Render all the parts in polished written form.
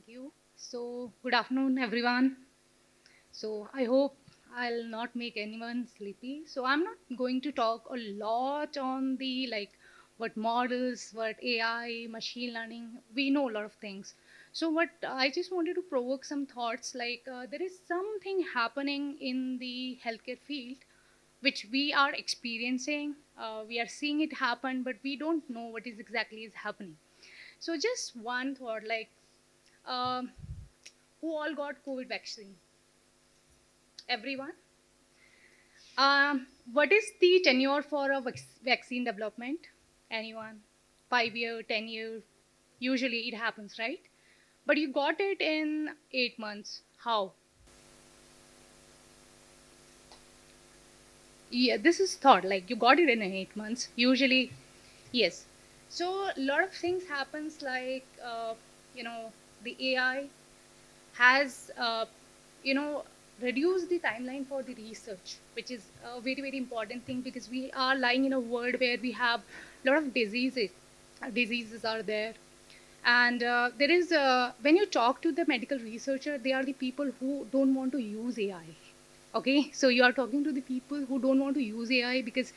Thank you. So, good afternoon, everyone. So, I hope I'll not make anyone sleepy. So, I'm not going to talk a lot on the what models, what AI, machine learning. We know a lot of things. So, what I just wanted to provoke some thoughts there is something happening in the healthcare field which we are experiencing. We are seeing it happen, but we don't know what is exactly is happening. So, just one thought um, who all got COVID vaccine? Everyone. What is the tenure for a vaccine development? Anyone? 5 year, 10 year? Usually it happens, right? But you got it in 8 months. How? Yeah, this is thought like you got it in 8 months. Usually, yes. So a lot of things happens you know the AI has reduced the timeline for the research, which is a very very important thing because we are lying in a world where we have a lot of diseases are there. And there is when you talk to the medical researcher, they are the people who don't want to use AI. Okay, so you are talking to the people who don't want to use AI because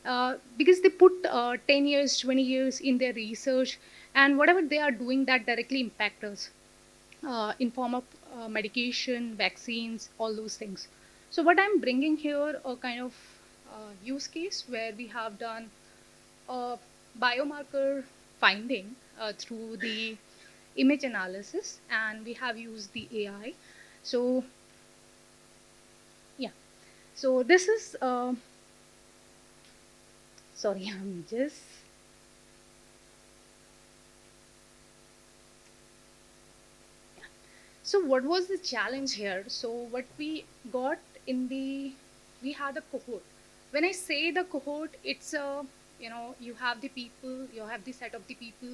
they put 10 years 20 years in their research, and whatever they are doing that directly impact us in form of medication, vaccines, all those things. So what I'm bringing here a kind of use case where we have done a biomarker finding through the image analysis, and we have used the AI. So yeah, so this is sorry, I'm just So what was the challenge here? So what we got in the we had a cohort. When I say the cohort, it's a you have the people, you have the set of the people,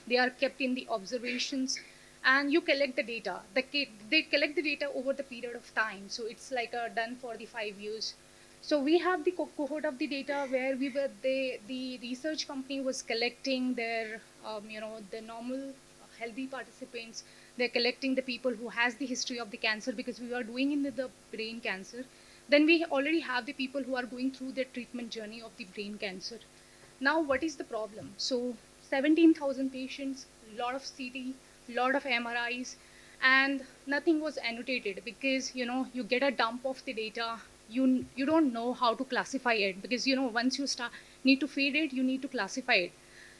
they are kept in the observations, and you collect the data. They collect the data over the period of time. So it's like done for the 5 years. So we have the cohort of the data where we were the research company was collecting their the normal healthy participants. They're collecting the people who has the history of the cancer because we are doing in the brain cancer. Then we already have the people who are going through the treatment journey of the brain cancer. Now what is the problem? So 17,000 patients, lot of CT, lot of MRIs, and nothing was annotated because you get a dump of the data. You don't know how to classify it because once you start need to feed it, you need to classify it.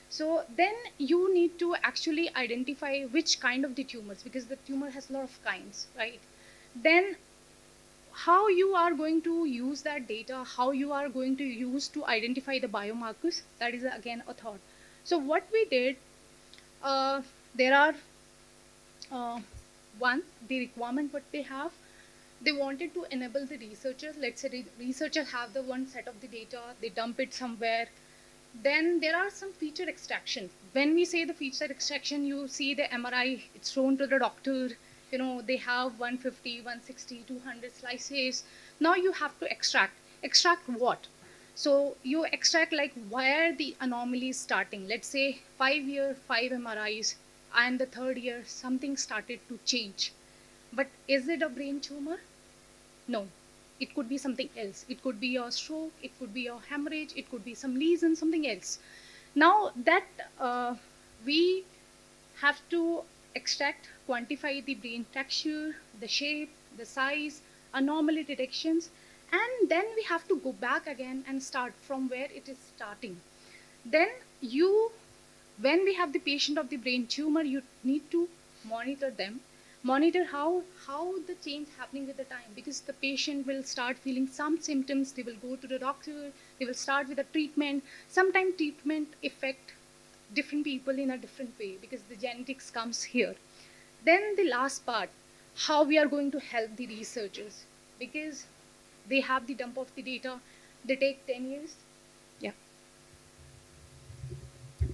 So then you need to actually identify which kind of the tumors, because the tumor has a lot of kinds, right? Then how you are going to use that data, how you are going to use to identify the biomarkers, that is again a thought. So what we did, uh, there are uh, one, the requirement what they have, they wanted to enable the researchers. Let's say the researchers have the one set of the data, they dump it somewhere. Then there are some feature extraction. When we say the feature extraction, you see the MRI, it's shown to the doctor. They have 150, 160, 200 slices. Now you have to extract. Extract what? So you extract like where the anomaly is starting. Let's say 5 year, 5 MRIs, and the third year something started to change. But is it a brain tumor? No, it could be something else. It could be a stroke, it could be a hemorrhage, it could be some lesion, something else. Now that we have to extract, quantify the brain texture, the shape, the size, anomaly detections, and then we have to go back again and start from where it is starting. Then you when we have the patient of the brain tumor, you need to monitor them. Monitor how the change happening with the time, because the patient will start feeling some symptoms, they will go to the doctor, they will start with a treatment. Sometimes treatment affect different people in a different way because the genetics comes here. Then the last part, how we are going to help the researchers, because they have the dump of the data, they take 10 years. Yeah,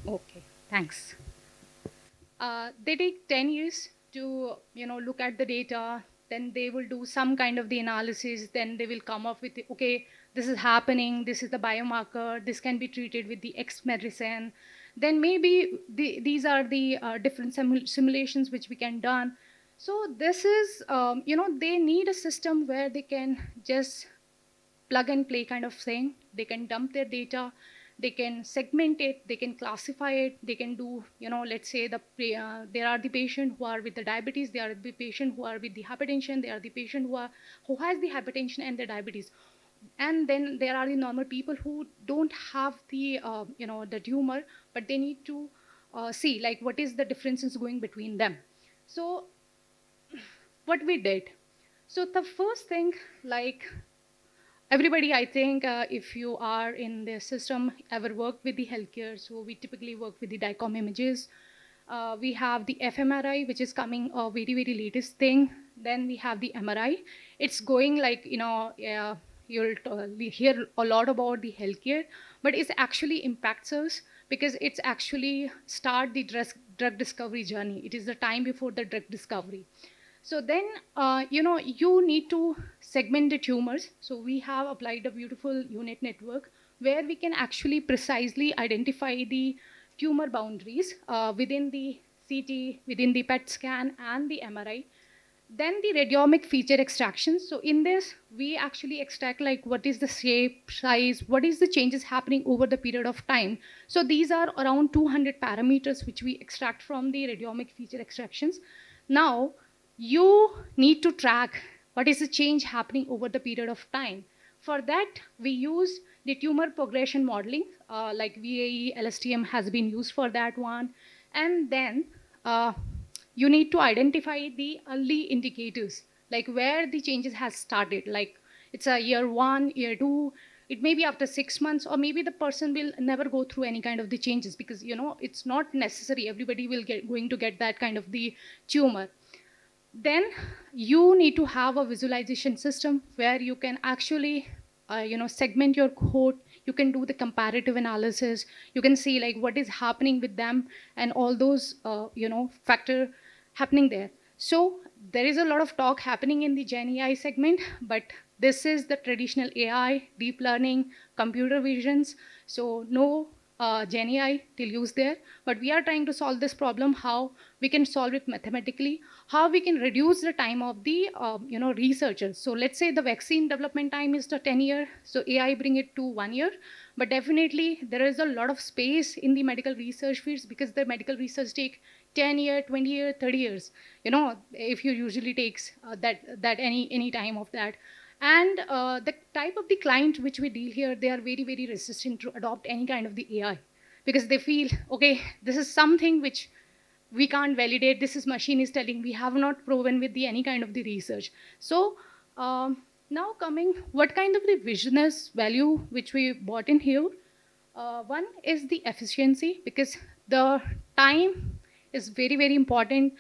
okay, thanks. They take 10 years to look at the data. Then they will do some kind of the analysis, then they will come up with okay, this is happening, this is the biomarker, this can be treated with the X medicine. then maybe these are the different simulations which we can done. So this is, they need a system where they can just plug and play kind of thing. They can dump their data, they can segment it, they can classify it, they can do, let's say there are the patient who are with the diabetes, there are the patient who are with the hypertension, there are the patient who has the hypertension and the diabetes, and then there are the normal people who don't have the the tumor, but they need to see like what is the differences going between them. So what we did, so the first thing, like, everybody, I think, if you are in the system, ever worked with the healthcare, so we typically work with the DICOM images. We have the fMRI, which is coming a very, very latest thing. Then we have the MRI. It's going like, we hear a lot about the healthcare, but it actually impacts us because it's actually start the drug discovery journey. It is the time before the drug discovery. So then, you need to segment the tumors. So we have applied a beautiful unit network where we can actually precisely identify the tumor boundaries within the CT, within the PET scan, and the MRI. Then the radiomic feature extraction. So in this, we actually extract like what is the shape, size, what is the changes happening over the period of time. So these are around 200 parameters which we extract from the radiomic feature extractions. Now, you need to track what is the change happening over the period of time. For that, we use the tumor progression modeling, like VAE, LSTM has been used for that one. And then you need to identify the early indicators, like where the changes has started, like it's a year 1, year 2, it may be after 6 months, or maybe the person will never go through any kind of the changes, because it's not necessary everybody will going to get that kind of the tumor. Then you need to have a visualization system where you can actually segment your cohort. You can do the comparative analysis, you can see like what is happening with them and all those factor happening there. So there is a lot of talk happening in the Gen AI segment, but this is the traditional AI, deep learning, computer visions. So no Gen AI till use there, but we are trying to solve this problem, how we can solve it mathematically, how we can reduce the time of the researchers. So let's say the vaccine development time is the 10-year, so AI bring it to 1 year, but definitely there is a lot of space in the medical research fields because the medical research take 10 year, 20 year, 30 years, if you usually takes that any time of that. And the type of the client which we deal here, they are very, very resistant to adopt any kind of the AI because they feel, okay, this is something which we can't validate. This is machine is telling, we have not proven with the any kind of the research. So now coming, what kind of the business value which we bought in here? One is the efficiency, because the time is very, very important.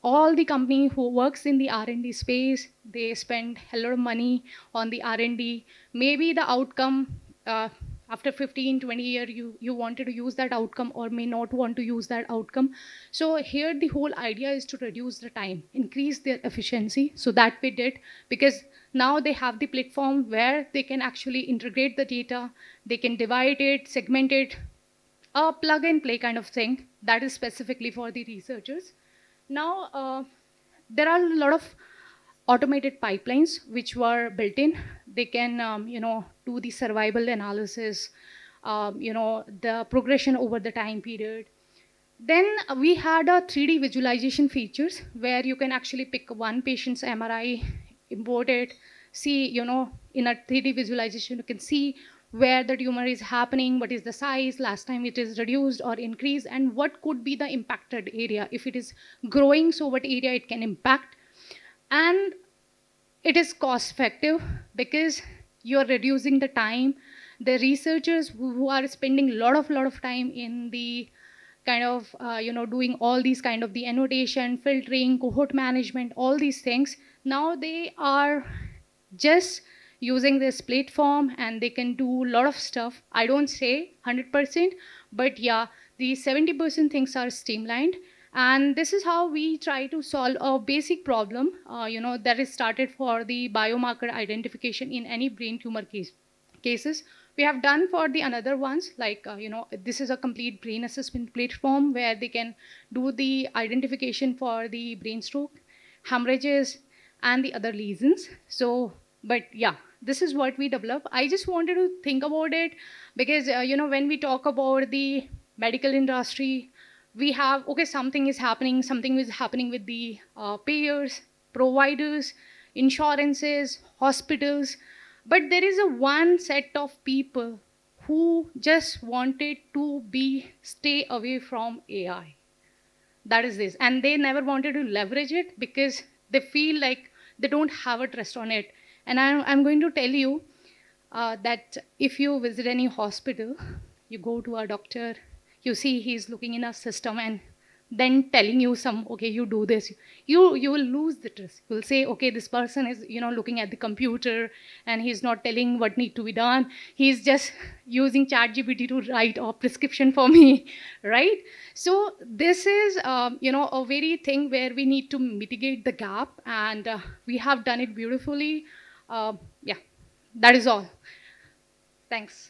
All the company who works in the R&D space, they spend a lot of money on the R&D. Maybe the outcome after 15, 20 years, you wanted to use that outcome or may not want to use that outcome. So here the whole idea is to reduce the time, increase their efficiency. So that we did, because now they have the platform where they can actually integrate the data, they can divide it, segment it, a plug and play kind of thing that is specifically for the researchers. Now, there are a lot of automated pipelines which were built in. They can, do the survival analysis, the progression over the time period. Then we had a 3D visualization features where you can actually pick one patient's MRI, import it, see, in a 3D visualization, you can see where the tumor is happening, what is the size, last time it is reduced or increased, and what could be the impacted area. If it is growing, so what area it can impact. And it is cost effective because you're reducing the time. The researchers who are spending a lot of time in the kind of doing all these kind of the annotation, filtering, cohort management, all these things, now they are just using this platform and they can do a lot of stuff. I don't say 100%, but yeah, the 70% things are streamlined. And this is how we try to solve a basic problem, that is started for the biomarker identification in any brain tumor cases. We have done for the another ones, like, this is a complete brain assessment platform where they can do the identification for the brain stroke, hemorrhages, and the other lesions. So, but yeah, this is what we develop. I just wanted to think about it because, when we talk about the medical industry, we have, okay, something is happening with the payers, providers, insurances, hospitals, but there is a one set of people who just wanted to be stay away from AI. That is this, and they never wanted to leverage it because they feel like they don't have a trust on it. And I'm going to tell you that if you visit any hospital, you go to a doctor, you see he's looking in a system and then telling you some, okay, you do this, you will lose the trust. You'll say, okay, this person is, looking at the computer and he's not telling what need to be done. He's just using ChatGPT to write a prescription for me, right? So this is, a very thing where we need to mitigate the gap, and we have done it beautifully. Yeah, that is all. Thanks.